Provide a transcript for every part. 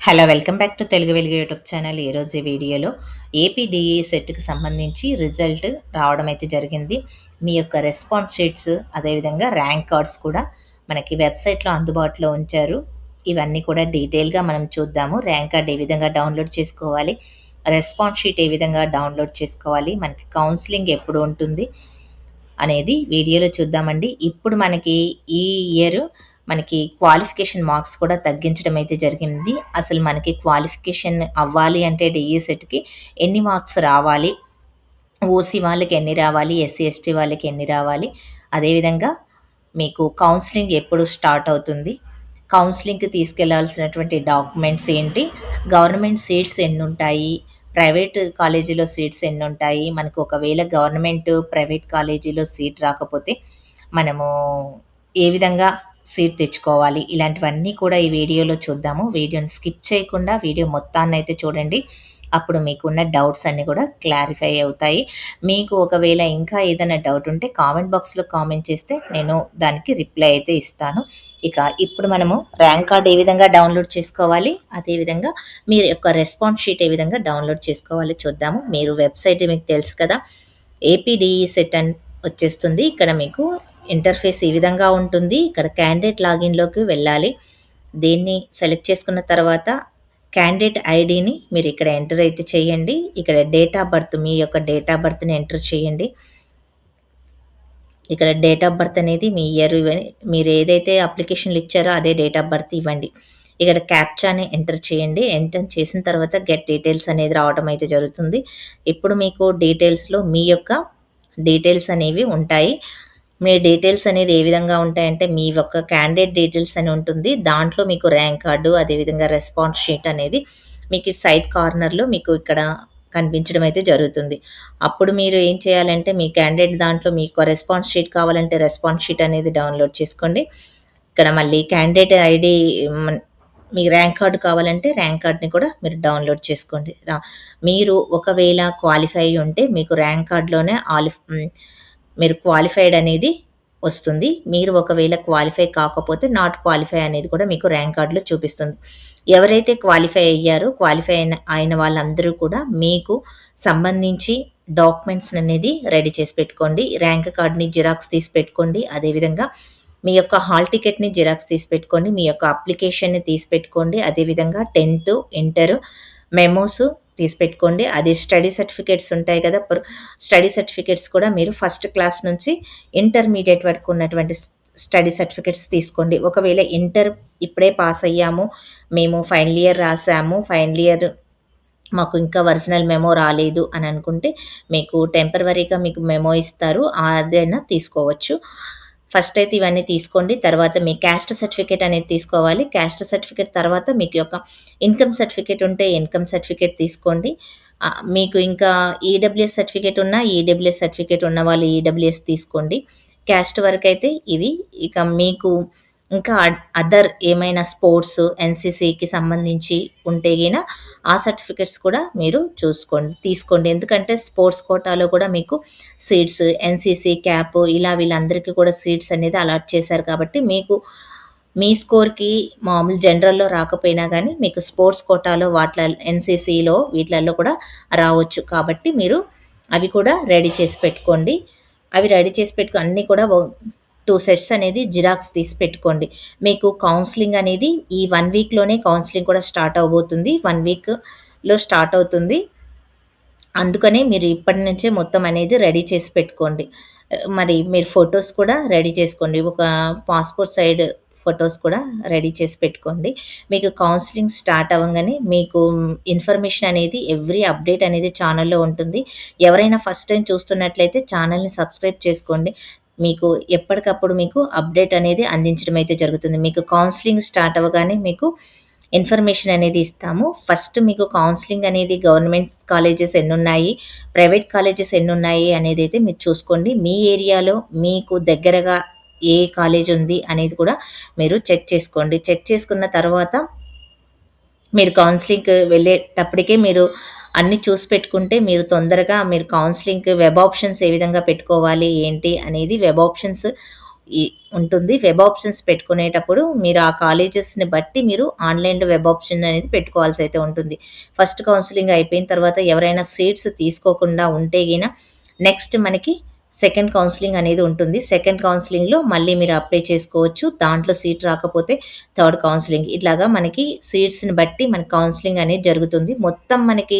Hello welcome back to Telugu వెలుగు YouTube channel. ఈరోజు వీడియోలో ఏపీ డిఈ సెట్కి సంబంధించి రిజల్ట్ రావడం అయితే జరిగింది. మీ యొక్క రెస్పాన్స్ షీట్స్ అదేవిధంగా ర్యాంక్ కార్డ్స్ కూడా మనకి వెబ్సైట్లో అందుబాటులో ఉంచారు. ఇవన్నీ కూడా డీటెయిల్గా మనం చూద్దాము. ర్యాంక్ కార్డ్ ఏ విధంగా డౌన్లోడ్ చేసుకోవాలి, రెస్పాన్స్ షీట్ ఏ విధంగా డౌన్లోడ్ చేసుకోవాలి, మనకి కౌన్సిలింగ్ ఎప్పుడు ఉంటుంది అనేది వీడియోలో చూద్దామండి. ఇప్పుడు మనకి ఈ ఇయర్ మనకి క్వాలిఫికేషన్ మార్క్స్ కూడా తగ్గించడం అయితే జరిగింది. అసలు మనకి క్వాలిఫికేషన్ అవ్వాలి అంటే డిఈ సెట్‌కి ఎన్ని మార్క్స్ రావాలి? ఓసీ వాళ్ళకి ఎన్ని రావాలి? ఎస్సీ, ఎస్టీ వాళ్ళకి ఎన్ని రావాలి? అదేవిధంగా మీకు కౌన్సిలింగ్ ఎప్పుడు స్టార్ట్ అవుతుంది? కౌన్సిలింగ్‌కి తీసుకెళ్లాల్సినటువంటి డాక్యుమెంట్స్ ఏంటి? గవర్నమెంట్ సీట్స్ ఎన్నుంటాయి? ప్రైవేట్ కాలేజీలో సీట్స్ ఎన్నుంటాయి? మనకు ఒకవేళ గవర్నమెంట్, ప్రైవేట్ కాలేజీలో సీట్ రాకపోతే మనము ఏ విధంగా సీట్ తెచ్చుకోవాలి? ఇలాంటివన్నీ కూడా ఈ వీడియోలో చూద్దాము. వీడియోని స్కిప్ చేయకుండా వీడియో మొత్తాన్నయితే చూడండి. అప్పుడు మీకున్న డౌట్స్ అన్నీ కూడా క్లారిఫై అవుతాయి. మీకు ఒకవేళ ఇంకా ఏదైనా డౌట్ ఉంటే కామెంట్ బాక్స్‌లో కామెంట్ చేస్తే నేను దానికి రిప్లై అయితే ఇస్తాను. ఇక ఇప్పుడు మనము ర్యాంక్ కార్డ్ ఏ విధంగా డౌన్లోడ్ చేసుకోవాలి, అదేవిధంగా మీరు యొక్క రెస్పాన్స్ షీట్ ఏ విధంగా డౌన్లోడ్ చేసుకోవాలో చూద్దాము. మీరు వెబ్సైట్ మీకు తెలుసు కదా, ఏపీడిఈ సెట్ అని వచ్చేస్తుంది. ఇక్కడ మీకు ఇంటర్ఫేస్ ఈ విధంగా ఉంటుంది. ఇక్కడ క్యాండిడేట్ లాగిన్‌లోకి వెళ్ళాలి. దీన్ని సెలెక్ట్ చేసుకున్న తర్వాత క్యాండిడేట్ ఐడీని మీరు ఇక్కడ ఎంటర్ అయితే చేయండి. ఇక్కడ డేట్ ఆఫ్ బర్త్, మీ యొక్క డేట్ ఆఫ్ బర్త్‌ని ఎంటర్ చేయండి. ఇక్కడ డేట్ ఆఫ్ బర్త్ అనేది మీ ఇయర్ మీరు ఏదైతే అప్లికేషన్లు ఇచ్చారో అదే డేట్ ఆఫ్ బర్త్ ఇవ్వండి. ఇక్కడ క్యాప్చాని ఎంటర్ చేయండి. ఎంటర్ చేసిన తర్వాత గెట్ డీటెయిల్స్ అనేది రావడం అయితే జరుగుతుంది. ఇప్పుడు మీకు డీటెయిల్స్‌లో మీ యొక్క డీటెయిల్స్ అనేవి ఉంటాయి. మీ డీటెయిల్స్ అనేది ఏ విధంగా ఉంటాయంటే మీ యొక్క క్యాండిడేట్ డీటెయిల్స్ అని ఉంటుంది. దాంట్లో మీకు ర్యాంక్ కార్డు, అదేవిధంగా రెస్పాన్స్ షీట్ అనేది మీకు సైడ్ కార్నర్‌లో మీకు ఇక్కడ కనిపించడం అయితే జరుగుతుంది. అప్పుడు మీరు ఏం చేయాలంటే మీ క్యాండిడేట్ దాంట్లో మీకు రెస్పాన్స్ షీట్ కావాలంటే రెస్పాన్స్ షీట్ అనేది డౌన్లోడ్ చేసుకోండి. ఇక్కడ మళ్ళీ క్యాండిడేట్ ఐడీ మీ ర్యాంక్ కార్డ్ కావాలంటే ర్యాంక్ కార్డ్‌ని కూడా మీరు డౌన్లోడ్ చేసుకోండి. మీరు ఒకవేళ క్వాలిఫై ఉంటే మీకు ర్యాంక్ కార్డ్‌లోనే మీరు క్వాలిఫైడ్ అనేది వస్తుంది. మీరు ఒకవేళ క్వాలిఫై కాకపోతే నాట్ క్వాలిఫై అనేది కూడా మీకు ర్యాంక్ కార్డ్‌లో చూపిస్తుంది. ఎవరైతే క్వాలిఫై అయ్యారో, క్వాలిఫై అయిన వాళ్ళందరూ కూడా మీకు సంబంధించి డాక్యుమెంట్స్ అనేది రెడీ చేసి పెట్టుకోండి. ర్యాంక్ కార్డ్‌ని జిరాక్స్ తీసి పెట్టుకోండి. అదేవిధంగా మీ యొక్క హాల్ టికెట్‌ని జిరాక్స్ తీసి పెట్టుకోండి. మీ యొక్క అప్లికేషన్‌ని తీసి పెట్టుకోండి. అదేవిధంగా 10థ్, ఇంటర్ మెమోస్ తీసి పెట్టుకోండి. అది స్టడీ సర్టిఫికేట్స్ ఉంటాయి కదా, స్టడీ సర్టిఫికేట్స్ కూడా మీరు ఫస్ట్ క్లాస్ నుంచి ఇంటర్మీడియేట్ వరకు ఉన్నటువంటి స్టడీ సర్టిఫికేట్స్ తీసుకోండి. ఒకవేళ ఇంటర్ ఇప్పుడే పాస్ అయ్యాము, మేము ఫైనల్ ఇయర్ రాసాము, ఫైనల్ ఇయర్ మాకు ఇంకా ఒరిజినల్ మెమో రాలేదు అని అనుకుంటే మీకు టెంపరవరీగా మీకు మెమో ఇస్తారు. అదైనా తీసుకోవచ్చు. ఫస్ట్ అయితే ఇవన్నీ తీసుకోండి. తర్వాత మీ క్యాస్ట్ సర్టిఫికేట్ అనేది తీసుకోవాలి. క్యాస్ట్ సర్టిఫికేట్ తర్వాత మీకు యొక్క ఇన్‌కమ్ సర్టిఫికేట్ ఉంటే ఇన్‌కమ్ సర్టిఫికేట్ తీసుకోండి. మీకు ఇంకా ఈడబ్ల్యూఎస్ సర్టిఫికేట్ ఉన్నా, ఈడబ్ల్యూఎస్ సర్టిఫికేట్ ఉన్నవాళ్ళు ఈడబ్ల్యూఎస్ తీసుకోండి. క్యాస్ట్ వరకైతే ఇవి. ఇక మీకు ఇంకా అదర్ ఏమైనా స్పోర్ట్స్, ఎన్‌సీసీకి సంబంధించి ఉంటే గిన ఆ సర్టిఫికేట్స్ కూడా మీరు తీసుకోండి. ఎందుకంటే స్పోర్ట్స్ కోటాలో కూడా మీకు సీట్స్, ఎన్‌సీసీ క్యాప్ ఇలా వీళ్ళందరికీ కూడా సీట్స్ అనేది అలాట్ చేశారు కాబట్టి మీకు మీ స్కోర్‌కి మామూలు జనరల్‌లో రాకపోయినా గానీ మీకు స్పోర్ట్స్ కోటాలో ఎన్‌సీసీలో వీటిలల్లో కూడా రావచ్చు. కాబట్టి మీరు అవి కూడా రెడీ చేసి పెట్టుకోండి. అవి రెడీ చేసి అన్నీ కూడా 2 సెట్స్ అనేది జిరాక్స్ తీసి పెట్టుకోండి. మీకు కౌన్సిలింగ్ అనేది ఈ 1 వీక్‌లోనే కౌన్సిలింగ్ కూడా స్టార్ట్ అవ్వబోతుంది. 1 వీక్‌లో స్టార్ట్ అవుతుంది. అందుకనే మీరు ఇప్పటి నుంచే మొత్తం అనేది రెడీ చేసి పెట్టుకోండి. మరి మీరు ఫోటోస్ కూడా రెడీ చేసుకోండి. ఒక పాస్‌పోర్ట్ సైజ్ ఫోటోస్ కూడా రెడీ చేసి పెట్టుకోండి. మీకు కౌన్సిలింగ్ స్టార్ట్ అవ్వంగానే మీకు ఇన్ఫర్మేషన్ అనేది ఎవ్రీ అప్డేట్ అనేది ఛానల్‌లో ఉంటుంది. ఎవరైనా ఫస్ట్ టైమ్ చూస్తున్నట్లయితే ఛానల్‌ని సబ్స్క్రైబ్ చేసుకోండి. మీకు ఎప్పటికప్పుడు మీకు అప్డేట్ అనేది అందించడం అయితే జరుగుతుంది. మీకు కౌన్సిలింగ్ స్టార్ట్ అవ్వగానే మీకు ఇన్ఫర్మేషన్ అనేది ఇస్తాము. ఫస్ట్ మీకు కౌన్సిలింగ్ అనేది గవర్నమెంట్ కాలేజెస్ ఎన్నున్నాయి, ప్రైవేట్ కాలేజెస్ ఎన్నున్నాయి అనేదైతే మీరు చూసుకోండి. మీ ఏరియాలో మీకు దగ్గరగా ఏ కాలేజ్ ఉంది అనేది కూడా మీరు చెక్ చేసుకోండి. చెక్ చేసుకున్న తర్వాత మీరు కౌన్సిలింగ్‌కి వెళ్ళేటప్పటికే మీరు అన్నీ చూసి పెట్టుకుంటే మీరు తొందరగా మీరు కౌన్సిలింగ్‌కి వెబ్ ఆప్షన్స్ ఏ విధంగా పెట్టుకోవాలి, ఏంటి అనేది వెబ్ ఆప్షన్స్ ఈ ఉంటుంది. వెబ్ ఆప్షన్స్ పెట్టుకునేటప్పుడు మీరు ఆ కాలేజెస్‌ని బట్టి మీరు ఆన్‌లైన్‌లో వెబ్ ఆప్షన్ అనేది పెట్టుకోవాల్సయితే ఉంటుంది. ఫస్ట్ కౌన్సెలింగ్ అయిపోయిన తర్వాత ఎవరైనా సీట్స్ తీసుకోకుండా ఉంటే గిన నెక్స్ట్ మనకి సెకండ్ కౌన్సెలింగ్ అనేది ఉంటుంది. సెకండ్ కౌన్సెలింగ్‌లో మళ్ళీ మీరు అప్లై చేసుకోవచ్చు. దాంట్లో సీట్ రాకపోతే థర్డ్ కౌన్సెలింగ్ ఇట్లాగా మనకి సీట్స్‌ని బట్టి మనకి కౌన్సెలింగ్ అనేది జరుగుతుంది. మొత్తం మనకి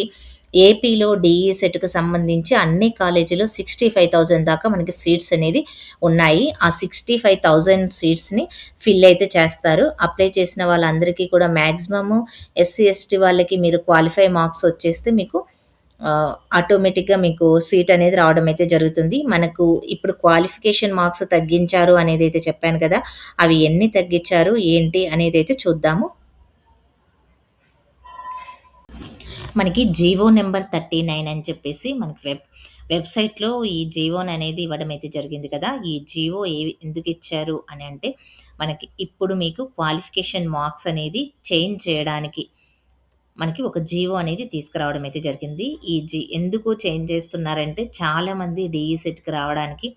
ఏపీలో డీఈ సెట్‌కి సంబంధించి అన్ని కాలేజీలో 65,000 దాకా మనకి సీట్స్ అనేది ఉన్నాయి. ఆ 65,000 సీట్స్‌ని ఫిల్ అయితే చేస్తారు. అప్లై చేసిన వాళ్ళందరికీ కూడా మాక్సిమము ఎస్సీ, ఎస్టీ వాళ్ళకి మీరు క్వాలిఫై మార్క్స్ వచ్చేస్తే మీకు ఆటోమేటిక్‌గా మీకు సీట్ అనేది రావడం అయితే జరుగుతుంది. మనకు ఇప్పుడు క్వాలిఫికేషన్ మార్క్స్ తగ్గించారు అనేదైతే చెప్పాను కదా! అవి ఎన్ని తగ్గించారు, ఏంటి అనేదైతే చూద్దాము. మనకి జీవో నంబర్ 39 అని చెప్పేసి మనకి వెబ్‌సైట్‌లో ఈ జీవోననేది ఇవ్వడం అయితే జరిగింది కదా! ఈ జీవో ఎందుకిచ్చారు అని అంటే, మనకి ఇప్పుడు మీకు క్వాలిఫికేషన్ మార్క్స్ అనేది చేంజ్ చేయడానికి మనకి ఒక జీవో అనేది తీసుకురావడం అయితే జరిగింది. ఎందుకు చేంజ్ చేస్తున్నారంటే చాలామంది డీఈ సెట్‌కి రావడానికి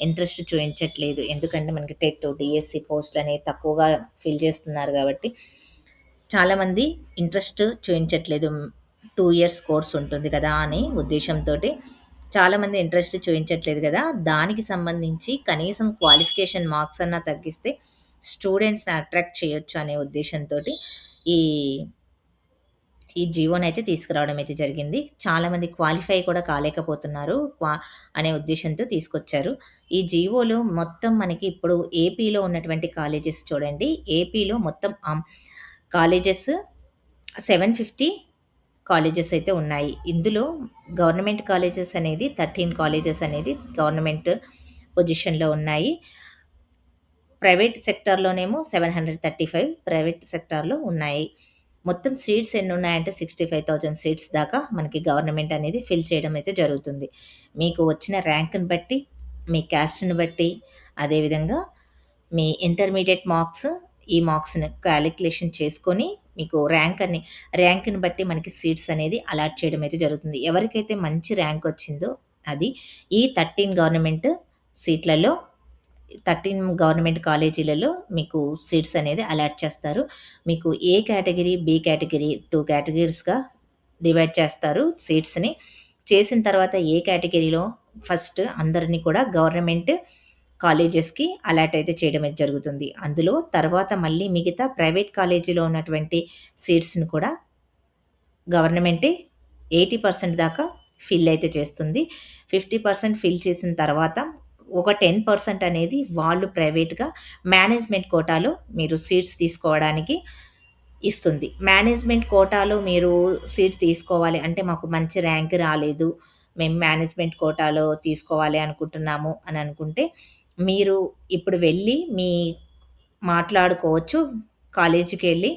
ఇంట్రెస్ట్ చూయించట్లేదు. ఎందుకంటే మనకి టెట్, డీఎస్సీ పోస్టులనేవి తక్కువగా ఫిల్ చేస్తున్నారు గాబట్టి చాలామంది ఇంట్రెస్ట్ చూయించట్లేదు. 2 ఇయర్స్ కోర్స్ ఉంటుంది కదా! అని ఉద్దేశ్యంతోటి చాలామంది ఇంట్రెస్ట్ చూయించట్లేదు గదా! దానికి సంబంధించి కనీసం క్వాలిఫికేషన్ మార్క్స్ అన్నా తగ్గిస్తే స్టూడెంట్స్‌ని అట్రాక్ట్ చేయొచ్చు అనే ఉద్దేశ్యంతోటి ఈ ఈ జీవోనైతే తీసుకురావడం అయితే జరిగింది. చాలామంది క్వాలిఫై కూడా కాలేకపోతున్నారు. అనే ఉద్దేశ్యంతో తీసుకొచ్చారు. ఈ జీవోలో మొత్తం మనకి ఇప్పుడు ఏపీలో ఉన్నటువంటి కాలేజెస్ చూడండి. ఏపీలో మొత్తం కాలేజెస్ 750 కాలేజెస్ అయితే ఉన్నాయి. ఇందులో గవర్నమెంట్ కాలేజెస్ అనేది 13 కాలేజెస్ అనేది గవర్నమెంట్ పొజిషన్‌లో ఉన్నాయి. ప్రైవేట్ సెక్టార్‌లోనేమో 735 ప్రైవేట్ సెక్టార్‌లో ఉన్నాయి. మొత్తం సీట్స్ ఎన్నున్నాయంటే 65,000 సీట్స్ దాకా మనకి గవర్నమెంట్ అనేది ఫిల్ చేయడం అయితే జరుగుతుంది. మీకు వచ్చిన ర్యాంక్‌ని బట్టి, మీ క్యాస్ట్‌ని బట్టి, అదేవిధంగా మీ ఇంటర్మీడియేట్ మార్క్స్, ఈ మార్క్స్‌ని కాలిక్యులేషన్ చేసుకొని మీకు ర్యాంక్‌ని బట్టి మనకి సీట్స్ అనేది అలాట్ చేయడం అయితే జరుగుతుంది. ఎవరికైతే మంచి ర్యాంక్ వచ్చిందో అది ఈ 13 గవర్నమెంట్ సీట్లలో 13 గవర్నమెంట్ కాలేజీలలో మీకు సీట్స్ అనేది అలాట్ చేస్తారు. మీకు ఏ కేటగిరీ, బి కేటగిరీ 2 కేటగిరీస్‌గా డివైడ్ చేస్తారు సీట్స్‌ని. చేసిన తర్వాత ఏ కేటగిరీలో ఫస్ట్ అందరిని కూడా గవర్నమెంట్ కాలేజెస్‌కి అలాట్ అయితే చేయడం అయితే జరుగుతుంది. అందులో తర్వాత మళ్ళీ మిగతా ప్రైవేట్ కాలేజీలో ఉన్నటువంటి సీట్స్‌ని కూడా గవర్నమెంటే 80% దాకా ఫిల్ అయితే చేస్తుంది. 50% ఫిల్ చేసిన తర్వాత ఒక 10% అనేది వాళ్ళు ప్రైవేట్‌గా మేనేజ్మెంట్ కోటాలో మీరు సీట్స్ తీసుకోవడానికి ఇస్తుంది. మేనేజ్మెంట్ కోటాలో మీరు సీట్ తీసుకోవాలి అంటే మాకు మంచి ర్యాంక్ రాలేదు. మేము మేనేజ్మెంట్ కోటాలో తీసుకోవాలి అనుకుంటున్నాము అని అనుకుంటే, మీరు ఇప్పుడు వెళ్ళి మాట్లాడుకోవచ్చు కాలేజీకెళ్ళి.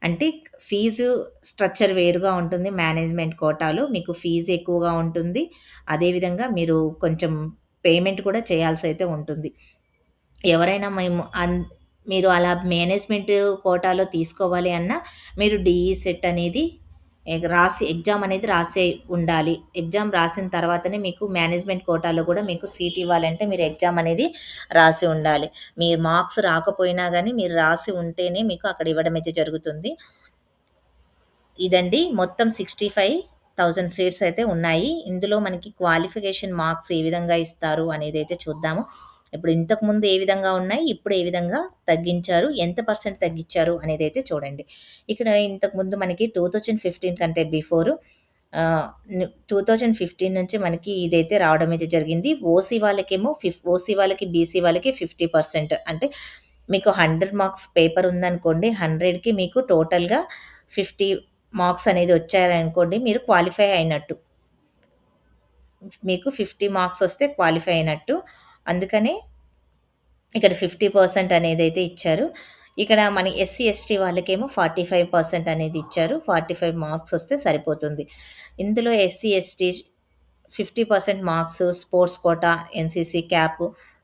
అంటే ఫీజు స్ట్రక్చర్ వేరుగా ఉంటుంది మేనేజ్మెంట్ కోటాలో. మీకు ఫీజు ఎక్కువగా ఉంటుంది. అదేవిధంగా మీరు కొంచెం పేమెంట్ కూడా చేయాల్సయితే ఉంటుంది. ఎవరైనా మీరు అలా మేనేజ్మెంట్ కోటాలో తీసుకోవాలి అన్నా, మీరు డీఈ సెట్ అనేది ఎగ్జామ్ అనేది రాసే ఉండాలి. ఎగ్జామ్ రాసిన తర్వాతనే మీకు మేనేజ్మెంట్ కోటాలో కూడా మీకు సీట్ ఇవ్వాలంటే మీరు ఎగ్జామ్ అనేది రాసి ఉండాలి. మీ మార్క్స్ రాకపోయినా గానీ మీరు రాసి ఉంటేనే మీకు అక్కడ ఇవ్వడం అయితే జరుగుతుంది. ఇదండి మొత్తం 65,000 సీట్స్ అయితే ఉన్నాయి. ఇందులో మనకి క్వాలిఫికేషన్ మార్క్స్ ఏ విధంగా ఇస్తారు అనేదైతే చూద్దాము. ఇప్పుడు ఇంతకుముందు ఏ విధంగా ఉన్నాయి, ఇప్పుడు ఏ విధంగా తగ్గించారు, ఎంత పర్సెంట్ తగ్గించారు అనేదైతే చూడండి. ఇక్కడ ఇంతకుముందు మనకి 2015 కంటే బిఫోరు 2015 నుంచి మనకి ఇదైతే రావడం అయితే జరిగింది. ఓసీ వాళ్ళకి, బీసీ వాళ్ళకి 50% అంటే మీకు 100 మార్క్స్ పేపర్ ఉందనుకోండి. 100కి మీకు టోటల్‌గా 50 మార్క్స్ అనేది వచ్చాయనుకోండి మీరు క్వాలిఫై అయినట్టు. మీకు 50 మార్క్స్ వస్తే క్వాలిఫై అయినట్టు. అందుకనే ఇక్కడ 50% అనేదైతే ఇచ్చారు. ఇక్కడ మన ఎస్సీ, ఎస్టీ వాళ్ళకేమో 45% అనేది ఇచ్చారు. 45 మార్క్స్ వస్తే సరిపోతుంది. ఇందులో SC, ST 50% marks sports quota, NCC CAP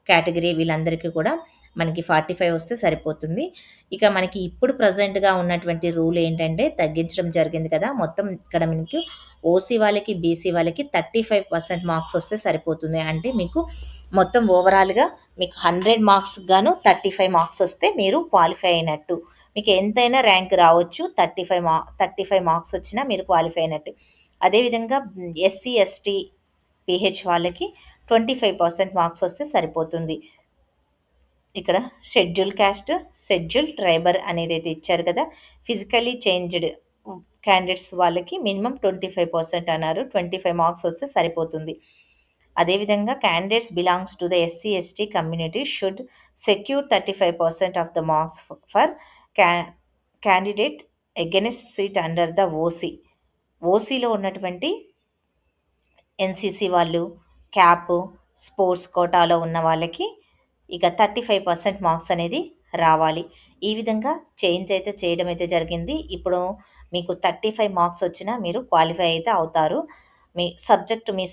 category వీళ్ళందరికీ కూడా మనకి 45 వస్తే సరిపోతుంది. ఇక మనకి ఇప్పుడు ప్రెజెంట్‌గా ఉన్నటువంటి రూల్ ఏంటంటే తగ్గించడం జరిగింది కదా! మొత్తం ఇక్కడ మనకి ఓసీ వాళ్ళకి, బీసీ వాళ్ళకి 35% మార్క్స్ వస్తే సరిపోతుంది. అంటే మీకు మొత్తం ఓవరాల్‌గా మీకు 100 మార్క్స్‌కి గాను 35 మార్క్స్ వస్తే మీరు క్వాలిఫై అయినట్టు. మీకు ఎంతైనా ర్యాంక్ రావచ్చు. 35 మార్క్స్ వచ్చినా మీరు క్వాలిఫై అయినట్టు. అదేవిధంగా ఎస్సీ, ఎస్టీ, పీహెచ్ వాళ్ళకి 25% మార్క్స్ వస్తే సరిపోతుంది. ఇక్కడ షెడ్యూల్ క్యాస్ట్, షెడ్యూల్ ట్రైబర్ అనేదైతే ఇచ్చారు కదా! ఫిజికల్లీ చేంజ్డ్ క్యాండిడేట్స్ వాళ్ళకి మినిమమ్ 25% అన్నారు. 25 మార్క్స్ వస్తే సరిపోతుంది. అదేవిధంగా candidates belongs to the SC, ST community should secure 35% of the marks for క్యా candidate against seat under the OC. ఓసీలో ఉన్నటువంటి ఎన్సీసీ వాళ్ళు, క్యాప్, స్పోర్ట్స్ కోటాలో ఉన్న వాళ్ళకి ఇక 35% మార్క్స్ అనేది రావాలి. ఈ విధంగా చేంజ్ అయితే చేయడం అయితే జరిగింది. ఇప్పుడు మీకు 35 మార్క్స్ వచ్చినా మీరు క్వాలిఫై అయితే అవుతారు. మీ సబ్జెక్ట్ మీ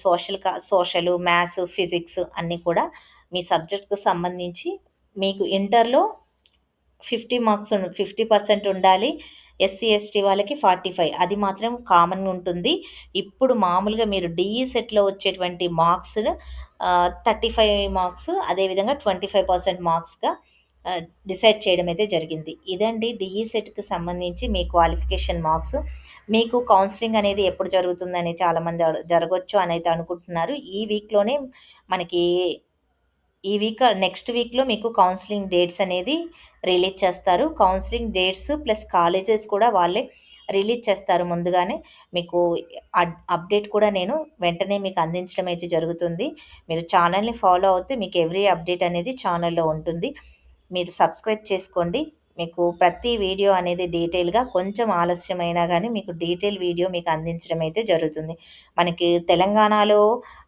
సోషలు, మ్యాథ్స్, ఫిజిక్స్ అన్నీ కూడా మీ సబ్జెక్ట్‌కి సంబంధించి మీకు ఇంటర్‌లో 50% ఉండాలి. ఎస్సీ, ఎస్టీ వాళ్ళకి 45 అది మాత్రం కామన్‌గా ఉంటుంది. ఇప్పుడు మామూలుగా మీరు డీఈ సెట్‌లో వచ్చేటువంటి మార్క్స్ 35 మార్క్స్ అదేవిధంగా 25% మార్క్స్‌గా డిసైడ్ చేయడం అయితే జరిగింది. ఇదండి డీఈ సెట్‌కి సంబంధించి మీ క్వాలిఫికేషన్ మార్క్స్. మీకు కౌన్సెలింగ్ అనేది ఎప్పుడు జరుగుతుందని చాలామంది జరగొచ్చు అనైతే అనుకుంటున్నారు. ఈ వీక్‌లోనే మనకి నెక్స్ట్ వీక్‌లో మీకు కౌన్సెలింగ్ డేట్స్ అనేది రిలీజ్ చేస్తారు. కౌన్సెలింగ్ డేట్స్ ప్లస్ కాలేజెస్ కూడా వాళ్ళే రిలీజ్ చేస్తారు ముందుగానే. మీకు అప్డేట్ కూడా నేను వెంటనే మీకు అందించడం అయితే జరుగుతుంది. మీరు ఛానల్‌ని ఫాలో అవుతే మీకు ఎవ్రీ అప్డేట్ అనేది ఛానల్‌లో ఉంటుంది. మీరు సబ్స్క్రైబ్ చేసుకోండి. మీకు ప్రతి వీడియో అనేది డీటెయిల్‌గా కొంచెం ఆలస్యమైనా గానీ మీకు డీటెయిల్ వీడియో మీకు అందించడం అయితే జరుగుతుంది. మనకి తెలంగాణలో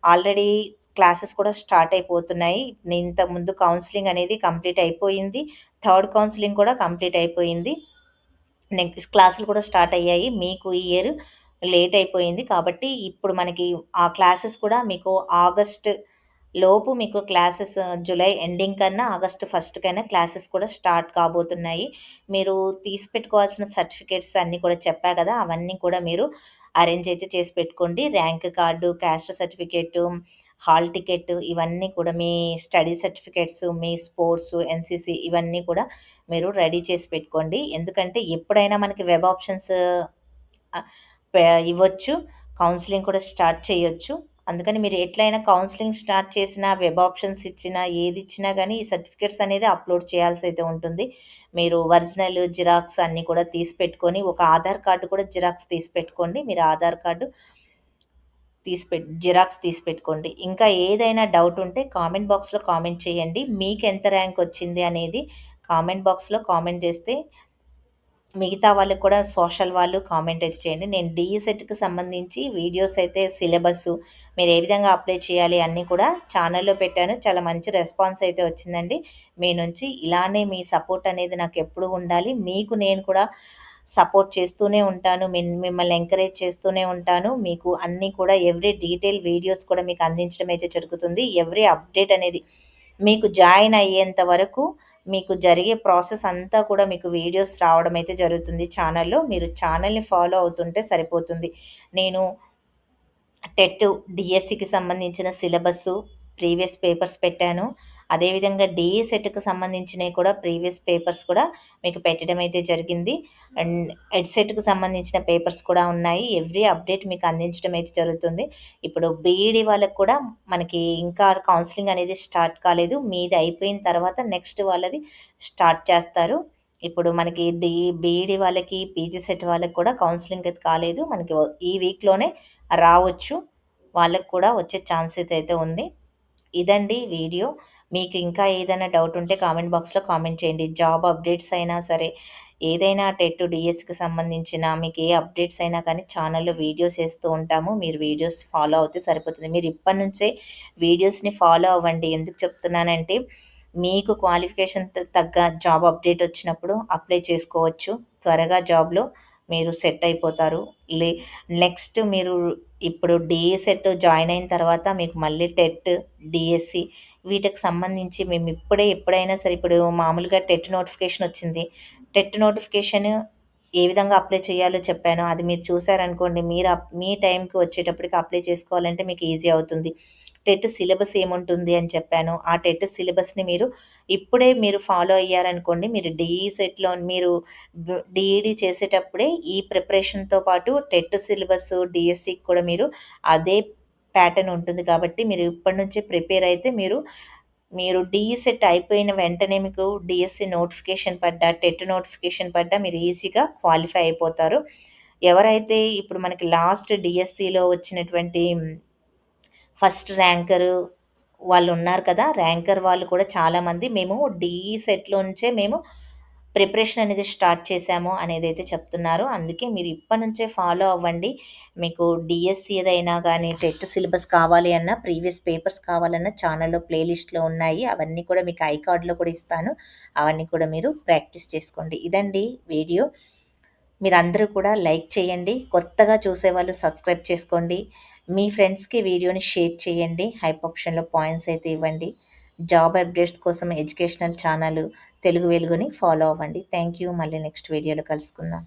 ఆల్రెడీ క్లాసెస్ కూడా స్టార్ట్ అయిపోతున్నాయి. ఇంతకుముందు కౌన్సెలింగ్ అనేది కంప్లీట్ అయిపోయింది. థర్డ్ కౌన్సెలింగ్ కూడా కంప్లీట్ అయిపోయింది. నెక్స్ట్ క్లాసులు కూడా స్టార్ట్ అయ్యాయి. మీకు ఈ ఇయర్ లేట్ అయిపోయింది. కాబట్టి ఇప్పుడు మనకి ఆ క్లాసెస్ కూడా మీకు ఆగస్ట్ లోపు మీకు క్లాసెస్ జులై ఎండింగ్ కన్నా ఆగస్ట్ ఫస్ట్ కైనా క్లాసెస్ కూడా స్టార్ట్ కాబోతున్నాయి. మీరు తీసి పెట్టుకోవాల్సిన సర్టిఫికేట్స్ అన్నీ కూడా చెప్పా కదా! అవన్నీ కూడా మీరు అరేంజ్ అయితే చేసి పెట్టుకోండి. Rank card, caste certificate, hall ticket ఇవన్నీ కూడా మీ స్టడీ సర్టిఫికేట్స్, మీ స్పోర్ట్స్, ఎన్‌సీసీ ఇవన్నీ కూడా మీరు రెడీ చేసి పెట్టుకోండి. ఎందుకంటే ఎప్పుడైనా మనకి వెబ్ ఆప్షన్స్ ఆహ్, పే ఇవ్వచ్చు. కౌన్సెలింగ్ కూడా స్టార్ట్ చేయొచ్చు. అందుకని మీరు ఎట్లైనా కౌన్సెలింగ్ స్టార్ట్ చేసినా, వెబ్ ఆప్షన్స్ ఇచ్చినా, ఏదిచ్చినా గానీ ఈ సర్టిఫికేట్స్ అనేది అప్‌లోడ్ చేయాల్సయితే ఉంటుంది. మీరు ఒరిజినల్, జిరాక్స్ అన్నీ కూడా తీసి పెట్టుకొని, ఒక ఆధార్ కార్డ్ కూడా జిరాక్స్ తీసి పెట్టుకోండి. మీరు ఆధార్ కార్డు జిరాక్స్ తీసి పెట్టుకోండి. ఇంకా ఏదైనా డౌట్ ఉంటే కామెంట్ బాక్స్‌లో కామెంట్ చేయండి. మీకెంత ర్యాంక్ వచ్చింది అనేది కామెంట్ బాక్స్‌లో కామెంట్ చేస్తే మిగతా వాళ్ళకి కూడా సోషల్ వాళ్ళు కామెంట్ అయితే చేయండి. నేను డీఈ సెట్‌కి సంబంధించి వీడియోస్ అయితే సిలబస్సు మీరు ఏ విధంగా అప్లై చేయాలి అన్నీ కూడా ఛానల్‌లో పెట్టాను. చాలా మంచి రెస్పాన్స్ అయితే వచ్చిందండి మీ నుంచి. ఇలానే మీ సపోర్ట్ అనేది నాకు ఎప్పుడూ ఉండాలి. మీకు నేను కూడా సపోర్ట్ చేస్తూనే ఉంటాను. మిమ్మల్ని ఎంకరేజ్ చేస్తూనే ఉంటాను. మీకు అన్నీ కూడా ఎవ్రీ డీటెయిల్ వీడియోస్ కూడా మీకు అందించడం అయితే జరుగుతుంది. ఎవ్రీ అప్డేట్ అనేది మీకు జాయిన్ అయ్యేంత వరకు మీకు జరిగే ప్రాసెస్ అంతా కూడా మీకు వీడియోస్ రావడం అయితే జరుగుతుంది ఛానల్‌లో. మీరు ఛానల్‌ని ఫాలో అవుతుంటే సరిపోతుంది. నేను టెట్, డీఎస్సీకి సంబంధించిన సిలబస్సు, ప్రీవియస్ పేపర్స్ పెట్టాను. అదేవిధంగా డీఈ సెట్‌కి సంబంధించినయి కూడా ప్రీవియస్ పేపర్స్ కూడా మీకు పెట్టడం అయితే జరిగింది. అండ్ ఎడ్సెట్‌కి సంబంధించిన పేపర్స్ కూడా ఉన్నాయి. ఎవ్రీ అప్డేట్ మీకు అందించడం అయితే జరుగుతుంది. ఇప్పుడు బీఈడీ వాళ్ళకి కూడా మనకి ఇంకా కౌన్సెలింగ్ అనేది స్టార్ట్ కాలేదు. మీది అయిపోయిన తర్వాత నెక్స్ట్ వాళ్ళది స్టార్ట్ చేస్తారు. ఇప్పుడు మనకి బీఈడీ వాళ్ళకి, పీజీ సెట్ వాళ్ళకి కూడా కౌన్సెలింగ్ అయితే కాలేదు. మనకి ఈ వీక్‌లోనే రావచ్చు. వాళ్ళకి కూడా వచ్చే ఛాన్స్ అయితే ఉంది. ఇదండి వీడియో. మీకు ఇంకా ఏదైనా డౌట్ ఉంటే కామెంట్ బాక్స్‌లో కామెంట్ చేయండి. జాబ్ అప్డేట్స్ అయినా సరే, ఏదైనా టెట్, డీఎస్‌కి సంబంధించిన మీకు ఏ అప్డేట్స్ అయినా కానీ ఛానల్‌లో వీడియోస్ ఏస్తూ ఉంటాము. మీరు వీడియోస్ ఫాలో అవుతే సరిపోతుంది. మీరు ఇప్పటి నుంచే వీడియోస్‌ని ఫాలో అవ్వండి. ఎందుకు చెప్తున్నానంటే, మీకు క్వాలిఫికేషన్ తగ్గ జాబ్ అప్డేట్ వచ్చినప్పుడు అప్లై చేసుకోవచ్చు. త్వరగా జాబ్‌లో మీరు సెట్ అయిపోతారు. లే నెక్స్ట్ మీరు ఇప్పుడు డీఈ సెట్ జాయిన్ అయిన తర్వాత మీకు మళ్ళీ టెట్, డీఎస్సీ వీటికి సంబంధించి ఎప్పుడైనా సరే ఇప్పుడు మామూలుగా టెట్ నోటిఫికేషన్ వచ్చింది. టెట్ నోటిఫికేషన్ ఏ విధంగా అప్లై చేయాలో చెప్పానో అది మీరు చూసారనుకోండి, మీ టైంకి వచ్చేటప్పటికి అప్లై చేసుకోవాలంటే మీకు ఈజీ అవుతుంది. టెట్ సిలబస్ ఏముంటుంది అని చెప్పాను. ఆ టెట్ సిలబస్‌ని ఇప్పుడే మీరు ఫాలో అయ్యారనుకోండి, మీరు డీఈ సెట్‌లో డీఈడీ చేసేటప్పుడే ఈ ప్రిపరేషన్‌తో పాటు టెట్ సిలబస్, డీఎస్సీకి కూడా అదే ప్యాటర్న్ ఉంటుంది కాబట్టి మీరు ఇప్పటి నుంచే ప్రిపేర్ అయితే మీరు డీఈ సెట్ అయిపోయిన వెంటనే మీకు డీఎస్సీ నోటిఫికేషన్ పడ్డా, టెట్ నోటిఫికేషన్ పడ్డా మీరు ఈజీగా క్వాలిఫై అయిపోతారు. ఎవరైతే ఇప్పుడు మనకి లాస్ట్ డీఎస్సీలో వచ్చినటువంటి ఫస్ట్ ర్యాంకరు వాళ్ళున్నారు కదా! ర్యాంకర్ వాళ్ళు కూడా చాలామంది మేము డీఈ సెట్‌లో నుంచే మేము ప్రిపరేషన్ అనేది స్టార్ట్ చేశాము అనేదైతే చెప్తున్నారు. అందుకే మీరు ఇప్పటి నుంచే ఫాలో అవ్వండి. మీకు డీఎస్సీదైనా గానీ, టెట్ సిలబస్ కావాలి అన్నా, ప్రీవియస్ పేపర్స్ కావాలన్నా ఛానల్‌లో ప్లేలిస్ట్‌లో ఉన్నాయి. అవన్నీ కూడా మీకు ఐకార్డ్‌లో కూడా ఇస్తాను. అవన్నీ కూడా మీరు ప్రాక్టీస్ చేసుకోండి. ఇదండి వీడియో. మీరందరూ కూడా లైక్ చేయండి. కొత్తగా చూసేవాళ్ళు సబ్స్క్రైబ్ చేసుకోండి. మీ ఫ్రెండ్స్‌కి వీడియోని షేర్ చేయండి. హైప్ ఆప్షన్‌లో పాయింట్స్ అయితే ఇవ్వండి. జాబ్ అప్డేట్స్ కోసం ఎడ్యుకేషనల్ ఛానల్ తెలుగు వెలుగుని ఫాలో అవ్వండి. Thank you. మళ్ళీ నెక్స్ట్ వీడియోలో కలుసుకుందాం.